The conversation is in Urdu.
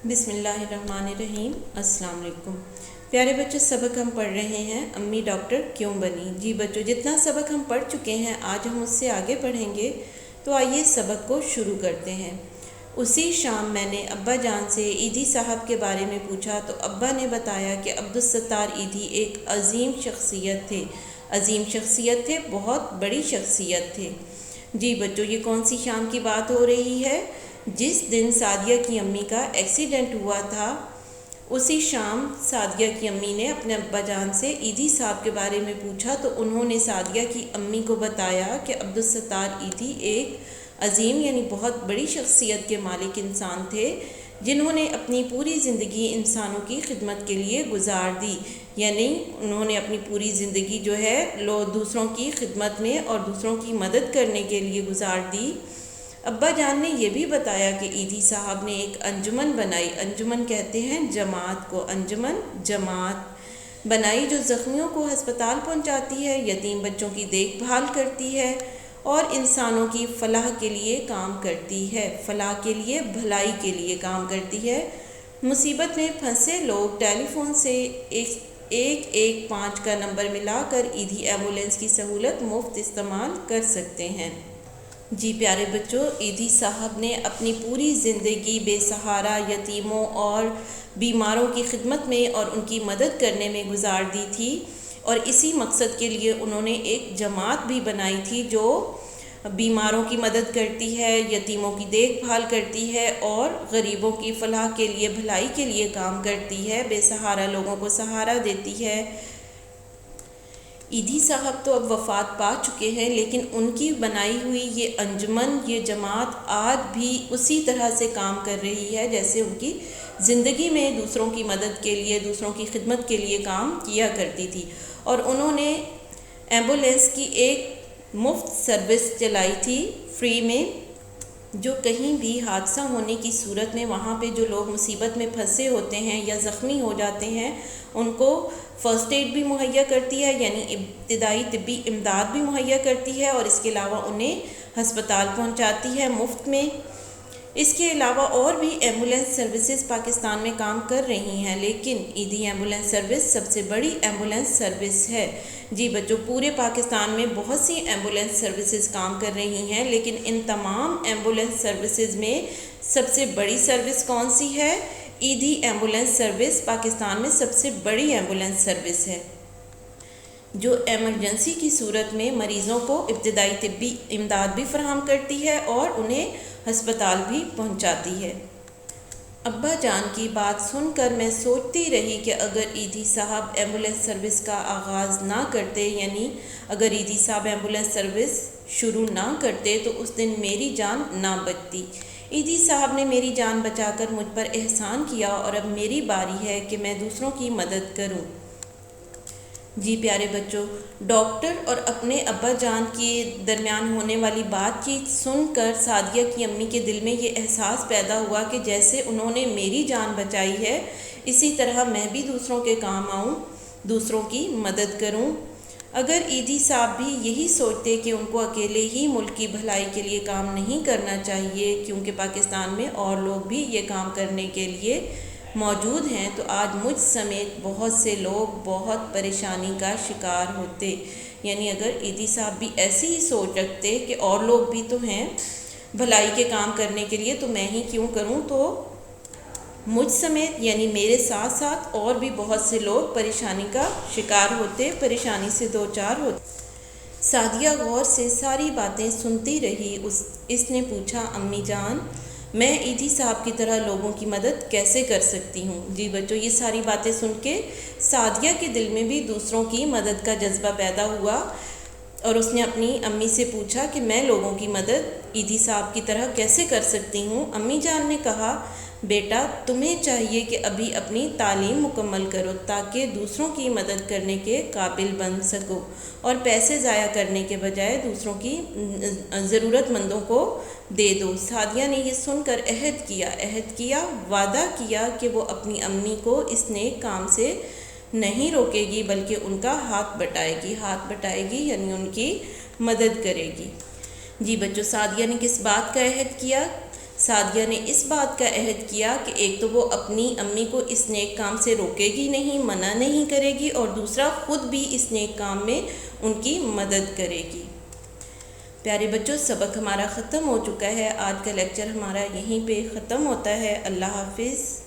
بسم اللہ الرحمن الرحیم۔ السلام علیکم پیارے بچوں، سبق ہم پڑھ رہے ہیں امی ڈاکٹر کیوں بنی۔ جی بچوں، جتنا سبق ہم پڑھ چکے ہیں آج ہم اس سے آگے پڑھیں گے، تو آئیے سبق کو شروع کرتے ہیں۔ اسی شام میں نے ابا جان سے ایدھی صاحب کے بارے میں پوچھا تو ابا نے بتایا کہ عبدالستار ایدھی ایک عظیم شخصیت تھے۔ عظیم شخصیت تھے، بہت بڑی شخصیت تھے۔ جی بچوں، یہ کون سی شام کی بات ہو رہی ہے؟ جس دن سعدیہ کی امی کا ایکسیڈنٹ ہوا تھا، اسی شام سعدیہ کی امی نے اپنے ابا جان سے ایدھی صاحب کے بارے میں پوچھا تو انہوں نے سعدیہ کی امی کو بتایا کہ عبدالستار ایدھی ایک عظیم یعنی بہت بڑی شخصیت کے مالک انسان تھے، جنہوں نے اپنی پوری زندگی انسانوں کی خدمت کے لیے گزار دی۔ یعنی انہوں نے اپنی پوری زندگی جو ہے دوسروں کی خدمت میں اور دوسروں کی مدد کرنے کے لیے گزار دی۔ ابا جان نے یہ بھی بتایا کہ ایدھی صاحب نے ایک انجمن بنائی، انجمن کہتے ہیں جماعت کو، انجمن جماعت بنائی جو زخمیوں کو ہسپتال پہنچاتی ہے، یتیم بچوں کی دیکھ بھال کرتی ہے اور انسانوں کی فلاح کے لیے کام کرتی ہے، فلاح کے لیے، بھلائی کے لیے کام کرتی ہے۔ مصیبت میں پھنسے لوگ ٹیلی فون سے 115 کا نمبر ملا کر ایدھی ایمبولینس کی سہولت مفت استعمال کر سکتے ہیں۔ جی پیارے بچوں، ایدھی صاحب نے اپنی پوری زندگی بے سہارا یتیموں اور بیماروں کی خدمت میں اور ان کی مدد کرنے میں گزار دی تھی، اور اسی مقصد کے لیے انہوں نے ایک جماعت بھی بنائی تھی جو بیماروں کی مدد کرتی ہے، یتیموں کی دیکھ بھال کرتی ہے اور غریبوں کی فلاح کے لیے، بھلائی کے لیے کام کرتی ہے، بے سہارا لوگوں کو سہارا دیتی ہے۔ ایدھی صاحب تو اب وفات پا چکے ہیں، لیکن ان کی بنائی ہوئی یہ انجمن، یہ جماعت آج بھی اسی طرح سے کام کر رہی ہے جیسے ان کی زندگی میں دوسروں کی مدد کے لیے، دوسروں کی خدمت کے لیے کام کیا کرتی تھی۔ اور انہوں نے ایمبولینس کی ایک مفت سروس چلائی تھی، فری میں، جو کہیں بھی حادثہ ہونے کی صورت میں وہاں پہ جو لوگ مصیبت میں پھنسے ہوتے ہیں یا زخمی ہو جاتے ہیں، ان کو فرسٹ ایڈ بھی مہیا کرتی ہے، یعنی ابتدائی طبی امداد بھی مہیا کرتی ہے، اور اس کے علاوہ انہیں ہسپتال پہنچاتی ہے مفت میں۔ اس کے علاوہ اور بھی ایمبولینس سروسز پاکستان میں کام کر رہی ہیں، لیکن ایدھی ایمبولینس سروس سب سے بڑی ایمبولینس سروس ہے۔ جی بچوں، پورے پاکستان میں بہت سی ایمبولینس سروسز کام کر رہی ہیں، لیکن ان تمام ایمبولینس سروسز میں سب سے بڑی سروس کون سی ہے؟ ایدھی ایمبولینس سروس پاکستان میں سب سے بڑی ایمبولینس سروس ہے، جو ایمرجنسی کی صورت میں مریضوں کو ابتدائی طبی امداد بھی فراہم کرتی ہے اور انہیں ہسپتال بھی پہنچاتی ہے۔ ابا جان کی بات سن کر میں سوچتی رہی کہ اگر ایدھی صاحب ایمبولینس سروس کا آغاز نہ کرتے، یعنی اگر ایدھی صاحب ایمبولینس سروس شروع نہ کرتے تو اس دن میری جان نہ بچتی۔ ایدھی صاحب نے میری جان بچا کر مجھ پر احسان کیا، اور اب میری باری ہے کہ میں دوسروں کی مدد کروں۔ جی پیارے بچوں، ڈاکٹر اور اپنے ابا جان کے درمیان ہونے والی بات چیت سن کر سعدیہ کی امی کے دل میں یہ احساس پیدا ہوا کہ جیسے انہوں نے میری جان بچائی ہے، اسی طرح میں بھی دوسروں کے کام آؤں، دوسروں کی مدد کروں۔ اگر ایدھی صاحب بھی یہی سوچتے کہ ان کو اکیلے ہی ملک کی بھلائی کے لیے کام نہیں کرنا چاہیے، کیونکہ پاکستان میں اور لوگ بھی یہ کام کرنے کے لیے موجود ہیں، تو آج مجھ سمیت بہت سے لوگ بہت پریشانی کا شکار ہوتے۔ یعنی اگر ایدھی صاحب بھی ایسی ہی سوچ رکھتے کہ اور لوگ بھی تو ہیں بھلائی کے کام کرنے کے لیے، تو میں ہی کیوں کروں، تو مجھ سمیت یعنی میرے ساتھ ساتھ اور بھی بہت سے لوگ پریشانی کا شکار ہوتے، پریشانی سے دوچار ہوتے۔ سعدیہ غور سے ساری باتیں سنتی رہی۔ اس نے پوچھا، امی جان، میں ایدھی صاحب کی طرح لوگوں کی مدد کیسے کر سکتی ہوں؟ جی بچوں، یہ ساری باتیں سن کے سعدیہ کے دل میں بھی دوسروں کی مدد کا جذبہ پیدا ہوا، اور اس نے اپنی امی سے پوچھا کہ میں لوگوں کی مدد ایدھی صاحب کی طرح کیسے کر سکتی ہوں؟ امی جان نے کہا، بیٹا، تمہیں چاہیے کہ ابھی اپنی تعلیم مکمل کرو تاکہ دوسروں کی مدد کرنے کے قابل بن سکو، اور پیسے ضائع کرنے کے بجائے دوسروں کی ضرورت مندوں کو دے دو۔ سعدیہ نے یہ سن کر عہد کیا، وعدہ کیا کہ وہ اپنی امی کو اس نیک کام سے نہیں روکے گی، بلکہ ان کا ہاتھ بٹائے گی یعنی ان کی مدد کرے گی۔ جی بچوں، سعدیہ نے کس بات کا عہد کیا؟ سعدیہ نے اس بات کا عہد کیا کہ ایک تو وہ اپنی امی کو اس نیک کام سے روکے گی نہیں، منع نہیں کرے گی، اور دوسرا خود بھی اس نیک کام میں ان کی مدد کرے گی۔ پیارے بچوں، سبق ہمارا ختم ہو چکا ہے۔ آج کا لیکچر ہمارا یہیں پہ ختم ہوتا ہے۔ اللہ حافظ۔